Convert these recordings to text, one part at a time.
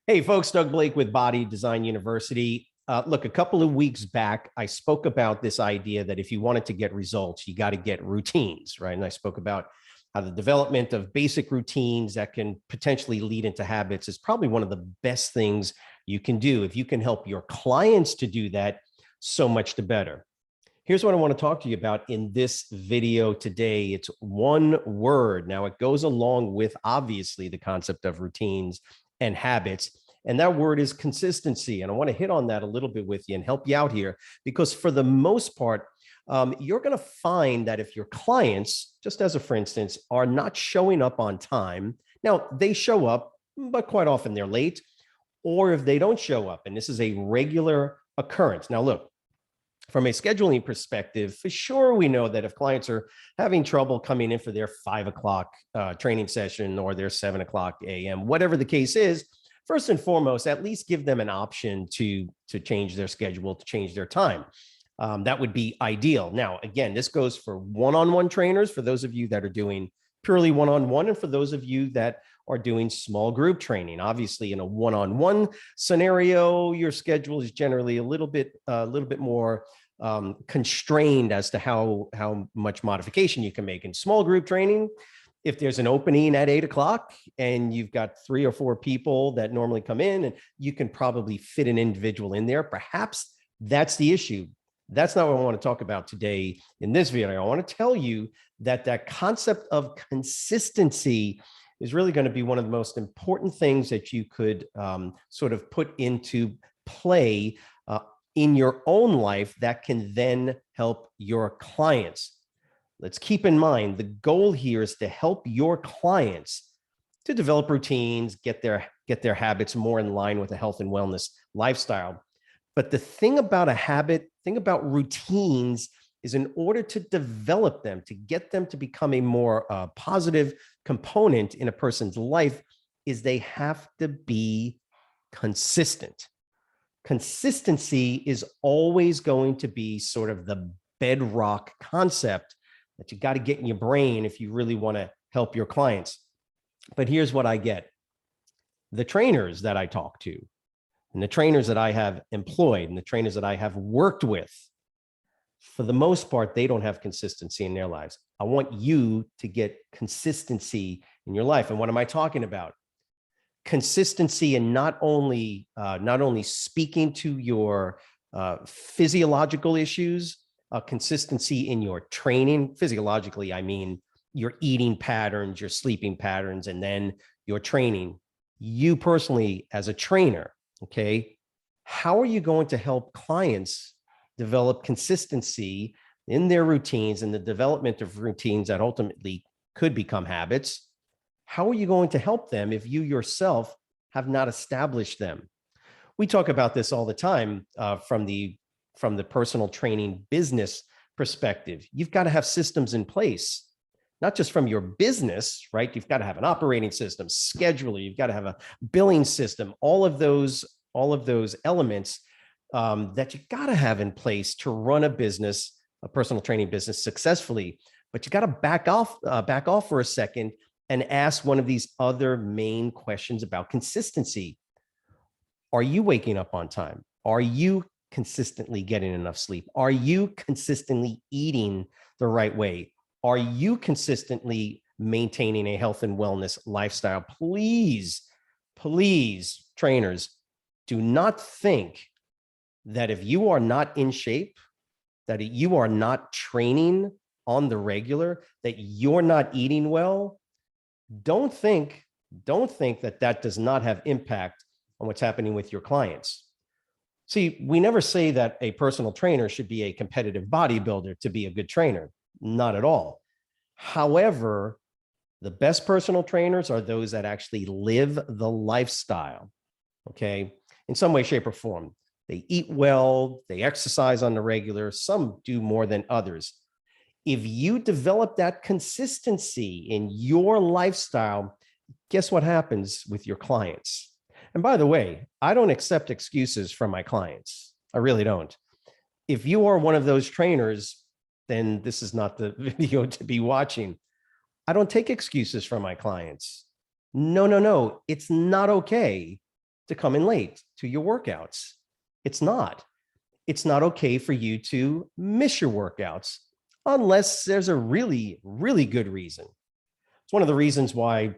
Hey, folks, Doug Blake with Body Design University. Look, a couple of weeks back, I spoke about this idea that if you wanted to get results, you got to get routines, right? And I spoke about how the development of basic routines that can potentially lead into habits is probably one of the best things you can do. If you can help your clients to do that, so much the better. Here's what I want to talk to you about in this video today. It's one word. Now, it goes along with, obviously, the concept of routines and habits. And that word is consistency. And I want to hit on that a little bit with you and help you out here, because for the most part, you're going to find that if your clients, just as a for instance, are not showing up on time, now they show up, but quite often they're late, or if they don't show up, and this is a regular occurrence. Now, look, from a scheduling perspective, for sure, we know that if clients are having trouble coming in for their 5 o'clock training session or their 7 o'clock a.m., whatever the case is, first and foremost, at least give them an option to change their schedule, to change their time. That would be ideal. Now, again, this goes for one-on-one trainers, for those of you that are doing purely one-on-one, and for those of you that are doing small group training. Obviously, in a one-on-one scenario, your schedule is generally a little bit more constrained as to how much modification you can make. In small group training, if there's an opening at 8 o'clock and you've got 3 or 4 people that normally come in, and you can probably fit an individual in there, perhaps that's the issue. That's not what I want to talk about today in this video. I want to tell you that that concept of consistency is really going to be one of the most important things that you could sort of put into play in your own life that can then help your clients. Let's keep in mind, the goal here is to help your clients to develop routines, get their habits more in line with a health and wellness lifestyle. But the thing about a habit, thing about routines, is in order to develop them, to get them to become a more positive component in a person's life, is they have to be consistent. Consistency is always going to be sort of the bedrock concept that you got to get in your brain if you really want to help your clients. But here's what I get. The trainers that I talk to, and the trainers that I have employed, and the trainers that I have worked with, for the most part, they don't have consistency in their lives. I want you to get consistency in your life. And what am I talking about? Consistency in not only speaking to your physiological issues, consistency in your training. Physiologically, I mean your eating patterns, your sleeping patterns, and then your training. You personally, as a trainer, okay, how are you going to help clients develop consistency in their routines and the development of routines that ultimately could become habits? How are you going to help them if you yourself have not established them? We talk about this all the time from the personal training business perspective. You've got to have systems in place, not just from your business, right? You've got to have an operating system, scheduler, you've got to have a billing system, all of those elements that you got to have in place to run a business, a personal training business, successfully. But you got to back off for a second and ask one of these other main questions about consistency. Are you waking up on time? Are you consistently getting enough sleep? Are you consistently eating the right way? Are you consistently maintaining a health and wellness lifestyle? Please, trainers, do not think that if you are not in shape, that you are not training on the regular, that you're not eating well. Don't think that does not have impact on what's happening with your clients. See, we never say that a personal trainer should be a competitive bodybuilder to be a good trainer. Not at all. However, the best personal trainers are those that actually live the lifestyle, okay, in some way, shape, or form. They eat well, they exercise on the regular, some do more than others. If you develop that consistency in your lifestyle, guess what happens with your clients? And by the way, I don't accept excuses from my clients. I really don't. If you are one of those trainers, then this is not the video to be watching. I don't take excuses from my clients. No. It's not okay to come in late to your workouts. It's not. It's not okay for you to miss your workouts unless there's a really, really good reason. It's one of the reasons why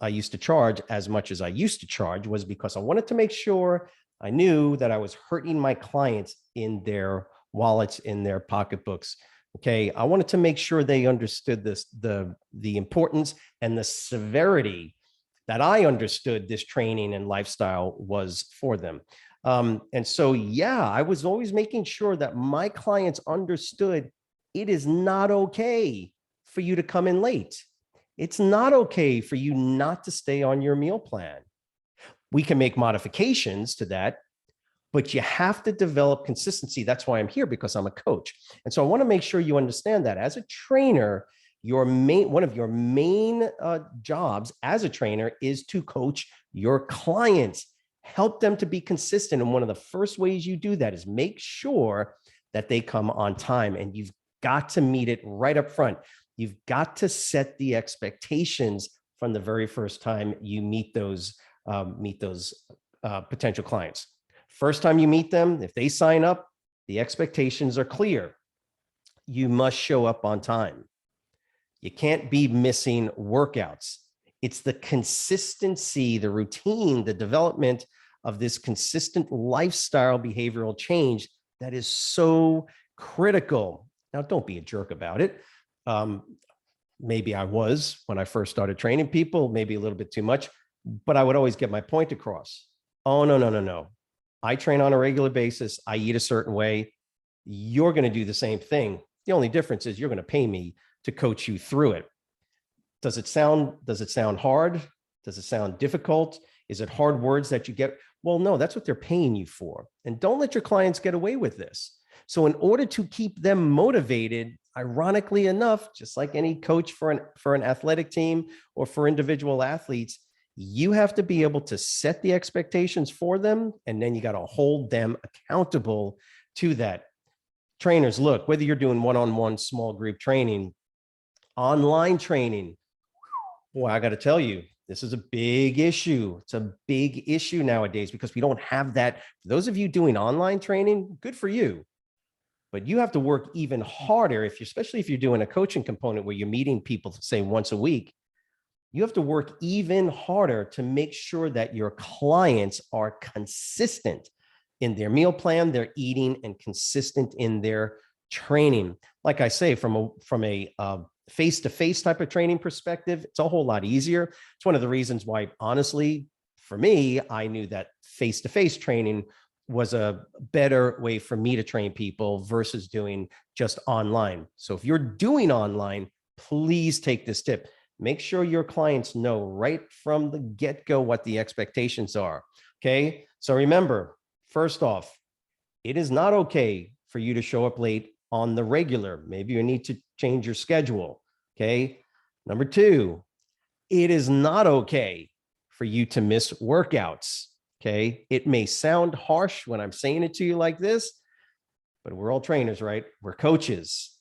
I used to charge as much as I used to charge, was because I wanted to make sure I knew that I was hurting my clients in their wallets, in their pocketbooks. Okay. I wanted to make sure they understood this, the importance and the severity that I understood this training and lifestyle was for them. And so, yeah, I was always making sure that my clients understood it is not okay for you to come in late. It's not okay for you not to stay on your meal plan. We can make modifications to that, but you have to develop consistency. That's why I'm here, because I'm a coach. And so I want to make sure you understand that as a trainer, one of your main jobs as a trainer is to coach your clients, help them to be consistent. And one of the first ways you do that is make sure that they come on time, and you've got to meet it right up front. You've got to set the expectations from the very first time you meet those potential clients. First time you meet them, if they sign up, the expectations are clear. You must show up on time. You can't be missing workouts. It's the consistency, the routine, the development of this consistent lifestyle behavioral change that is so critical. Now, don't be a jerk about it. Maybe I was when I first started training people, maybe a little bit too much, but I would always get my point across. Oh, no, no, no, no. I train on a regular basis. I eat a certain way. You're going to do the same thing. The only difference is you're going to pay me to coach you through it. Does it sound hard? Does it sound difficult? Is it hard words that you get? Well, no, that's what they're paying you for. And don't let your clients get away with this. So in order to keep them motivated, ironically enough, just like any coach for an athletic team or for individual athletes, you have to be able to set the expectations for them, and then you got to hold them accountable to that. Trainers, look, whether you're doing one-on-one small group training, online training, boy, I got to tell you, this is a big issue. It's a big issue nowadays because we don't have that. For those of you doing online training, good for you. But you have to work even harder, especially if you're doing a coaching component where you're meeting people, say, once a week. You have to work even harder to make sure that your clients are consistent in their meal plan, their eating, and consistent in their training. Like I say, from a face-to-face type of training perspective, it's a whole lot easier. It's one of the reasons why, honestly, for me, I knew that face-to-face training was a better way for me to train people versus doing just online. So if you're doing online, please take this tip. Make sure your clients know right from the get-go what the expectations are. Okay. So remember, first off, it is not okay for you to show up late on the regular. Maybe you need to change your schedule. Okay. Number two, it is not okay for you to miss workouts. Okay. It may sound harsh when I'm saying it to you like this, but we're all trainers, right? We're coaches.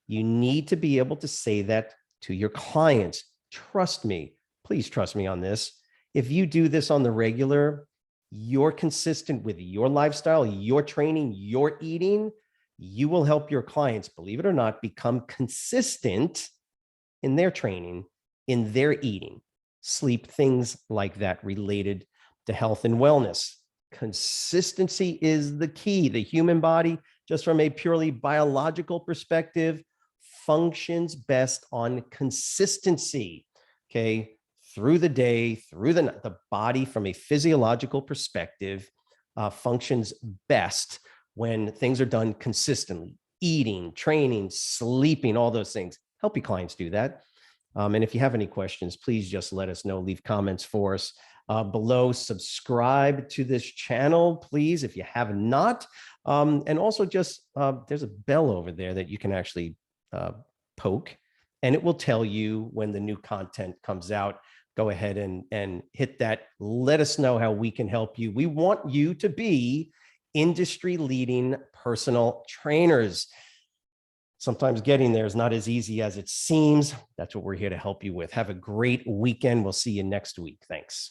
You need to be able to say that to your clients. Trust me. Please trust me on this. If you do this on the regular, you're consistent with your lifestyle, your training, your eating, you will help your clients, believe it or not, become consistent in their training, in their eating, sleep, things like that related to health and wellness. Consistency is the key. The human body, just from a purely biological perspective, functions best on consistency. Okay. Through the day, through the body from a physiological perspective functions best when things are done consistently. Eating, training, sleeping, all those things. Help your clients do that. And if you have any questions, please just let us know. Leave comments for us below. Subscribe to this channel, please, if you have not. And also just, there's a bell over there that you can actually poke, and it will tell you when the new content comes out. Go ahead and hit that. Let us know how we can help you. We want you to be industry leading personal trainers. Sometimes getting there is not as easy as it seems. That's what we're here to help you with. Have a great weekend. We'll see you next week. Thanks.